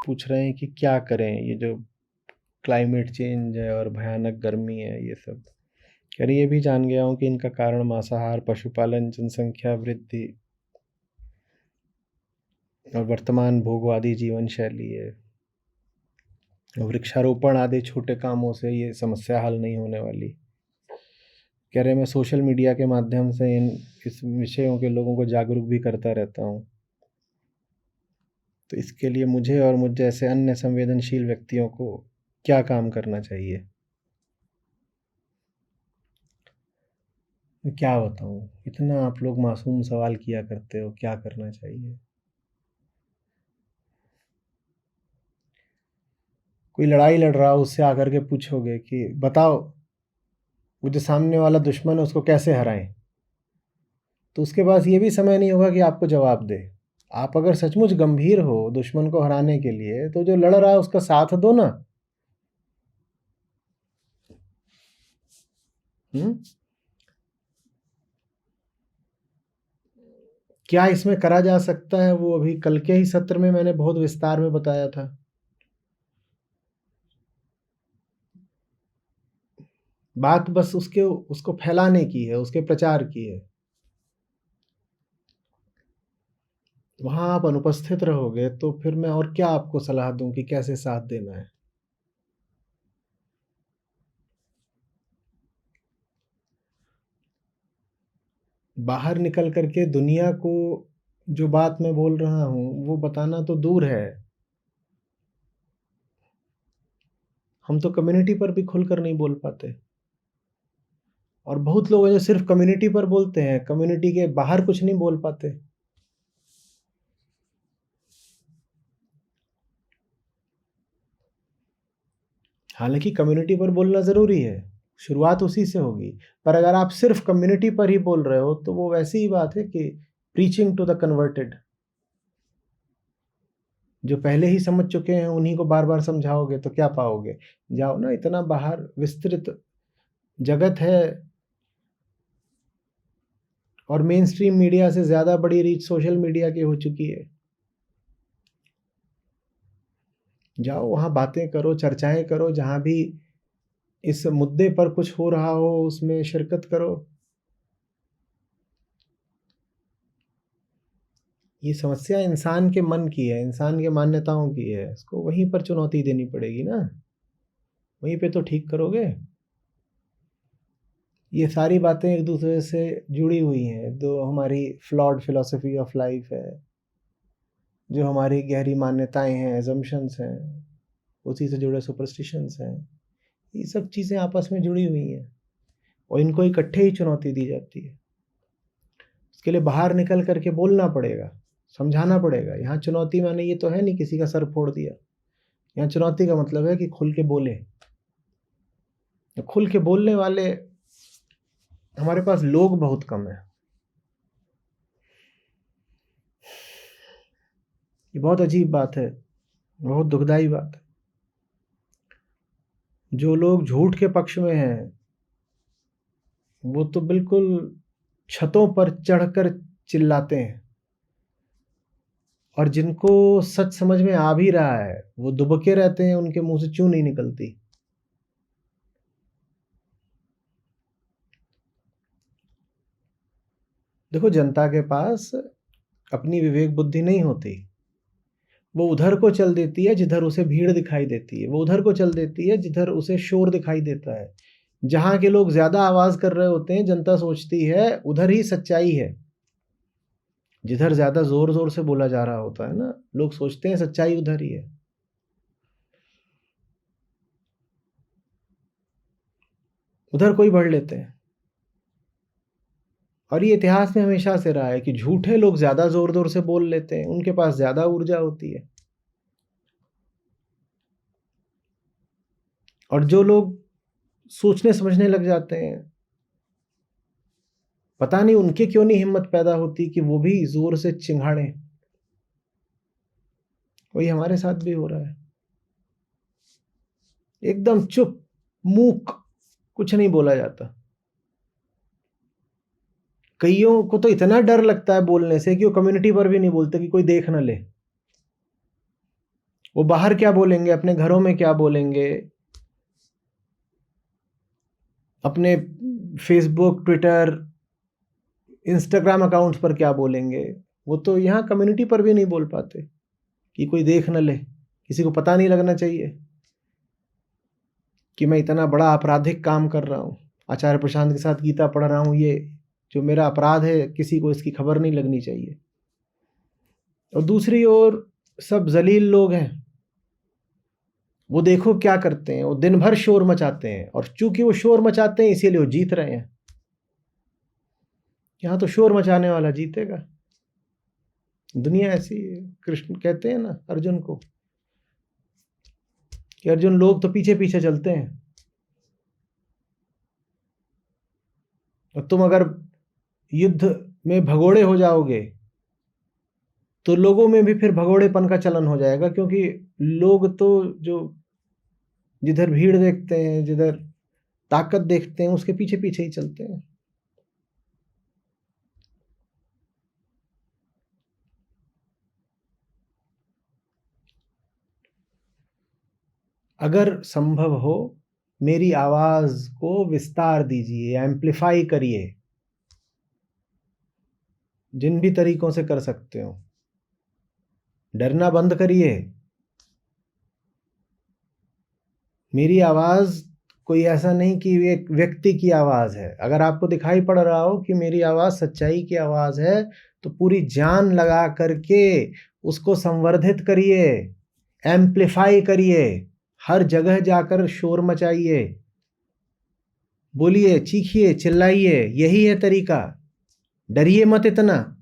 पूछ रहे हैं कि क्या करें, ये जो क्लाइमेट चेंज है और भयानक गर्मी है ये सब। खैर ये भी जान गया हूँ कि इनका कारण मांसाहार, पशुपालन, जनसंख्या वृद्धि और वर्तमान भोगवादी जीवन शैली है। वृक्षारोपण आदि छोटे कामों से ये समस्या हल नहीं होने वाली। कह रहे मैं सोशल मीडिया के माध्यम से इस विषयों के लोगों को जागरूक भी करता रहता हूँ, तो इसके लिए मुझे और मुझ जैसे अन्य संवेदनशील व्यक्तियों को क्या काम करना चाहिए? मैं क्या बताऊँ, इतना आप लोग मासूम सवाल किया करते हो, क्या करना चाहिए? कोई लड़ाई लड़ रहा हो उससे आकर के पूछोगे कि बताओ वो जो सामने वाला दुश्मन है उसको कैसे हराएं, तो उसके पास ये भी समय नहीं होगा कि आपको जवाब दे। आप अगर सचमुच गंभीर हो दुश्मन को हराने के लिए, तो जो लड़ रहा है उसका साथ दो ना। हम्म क्या इसमें करा जा सकता है, वो अभी कल के ही सत्र में मैंने बहुत विस्तार में बताया था। बात बस उसको फैलाने की है, उसके प्रचार की है। वहां आप अनुपस्थित रहोगे तो फिर मैं और क्या आपको सलाह दूं कि कैसे साथ देना है। बाहर निकल करके दुनिया को जो बात मैं बोल रहा हूँ वो बताना तो दूर है, हम तो कम्युनिटी पर भी खुलकर नहीं बोल पाते। और बहुत लोग हैं जो सिर्फ कम्युनिटी पर बोलते हैं, कम्युनिटी के बाहर कुछ नहीं बोल पाते। हालांकि कम्युनिटी पर बोलना ज़रूरी है, शुरुआत उसी से होगी। पर अगर आप सिर्फ कम्युनिटी पर ही बोल रहे हो तो वो वैसी ही बात है कि प्रीचिंग टू द कन्वर्टेड। जो पहले ही समझ चुके हैं उन्हीं को बार बार समझाओगे तो क्या पाओगे? जाओ ना, इतना बाहर विस्तृत जगत है और मेन स्ट्रीम मीडिया से ज़्यादा बड़ी रीच सोशल मीडिया की हो चुकी है। जाओ वहाँ बातें करो, चर्चाएं करो, जहाँ भी इस मुद्दे पर कुछ हो रहा हो उसमें शिरकत करो। ये समस्या इंसान के मन की है, इंसान के मान्यताओं की है, इसको वहीं पर चुनौती देनी पड़ेगी ना, वहीं पे तो ठीक करोगे। ये सारी बातें एक दूसरे से जुड़ी हुई हैं, जो हमारी फ्लॉड फिलॉसफी ऑफ लाइफ है, जो हमारी गहरी मान्यताएं हैं, एजम्पशंस हैं, उसी से जुड़े सुपरस्टिशंस हैं, ये सब चीज़ें आपस में जुड़ी हुई हैं और इनको इकट्ठे ही चुनौती दी जाती है। उसके लिए बाहर निकल करके बोलना पड़ेगा, समझाना पड़ेगा। यहाँ चुनौती माने ये तो है नहीं किसी का सर फोड़ दिया, यहाँ चुनौती का मतलब है कि खुल के बोले। खुल के बोलने वाले हमारे पास लोग बहुत कम है। ये बहुत अजीब बात है, बहुत दुखदाई बात है। जो लोग झूठ के पक्ष में हैं वो तो बिल्कुल छतों पर चढ़कर चिल्लाते हैं, और जिनको सच समझ में आ भी रहा है वो दुबके रहते हैं, उनके मुंह से चूं नहीं निकलती। देखो, जनता के पास अपनी विवेक बुद्धि नहीं होती, वो उधर को चल देती है जिधर उसे भीड़ दिखाई देती है, वो उधर को चल देती है जिधर उसे शोर दिखाई देता है। जहां के लोग ज्यादा आवाज कर रहे होते हैं जनता सोचती है उधर ही सच्चाई है। जिधर ज्यादा जोर जोर से बोला जा रहा होता है ना, लोग सोचते हैं सच्चाई उधर ही है। उधर कोई बढ़ लेते हैं। और ये इतिहास में हमेशा से रहा है कि झूठे लोग ज्यादा जोर जोर से बोल लेते हैं, उनके पास ज्यादा ऊर्जा होती है। और जो लोग सोचने समझने लग जाते हैं, पता नहीं उनके क्यों नहीं हिम्मत पैदा होती कि वो भी जोर से चिंघाड़े। वही हमारे साथ भी हो रहा है, एकदम चुप, मूक, कुछ नहीं बोला जाता। कईयों को तो इतना डर लगता है बोलने से कि वो कम्युनिटी पर भी नहीं बोलते कि कोई देख ना ले। वो बाहर क्या बोलेंगे, अपने घरों में क्या बोलेंगे, अपने फेसबुक, ट्विटर, इंस्टाग्राम अकाउंट्स पर क्या बोलेंगे, वो तो यहाँ कम्युनिटी पर भी नहीं बोल पाते कि कोई देख न ले, किसी को पता नहीं लगना चाहिए कि मैं इतना बड़ा आपराधिक काम कर रहा हूँ, आचार्य प्रशांत के साथ गीता पढ़ रहा हूँ, ये जो मेरा अपराध है किसी को इसकी खबर नहीं लगनी चाहिए। और दूसरी ओर सब जलील लोग हैं, वो देखो क्या करते हैं, वो दिन भर शोर मचाते हैं, और चूंकि वो शोर मचाते हैं इसीलिए वो जीत रहे हैं। यहाँ तो शोर मचाने वाला जीतेगा, दुनिया ऐसी है। कृष्ण कहते हैं ना अर्जुन को कि अर्जुन, लोग तो पीछे पीछे चलते हैं, और तुम अगर युद्ध में भगोड़े हो जाओगे तो लोगों में भी फिर भगोड़ेपन का चलन हो जाएगा, क्योंकि लोग तो जो जिधर भीड़ देखते हैं, जिधर ताकत देखते हैं, उसके पीछे पीछे ही चलते हैं। अगर संभव हो मेरी आवाज को विस्तार दीजिए, एम्प्लीफाई करिए, जिन भी तरीकों से कर सकते हो। डरना बंद करिए। मेरी आवाज कोई ऐसा नहीं कि एक व्यक्ति की आवाज है। अगर आपको दिखाई पड़ रहा हो कि मेरी आवाज सच्चाई की आवाज है, तो पूरी जान लगा करके उसको संवर्धित करिए, एम्प्लीफाई करिए, हर जगह जाकर शोर मचाइए, बोलिए, चीखिए, चिल्लाइए। यही है तरीका। डरिए मत इतना।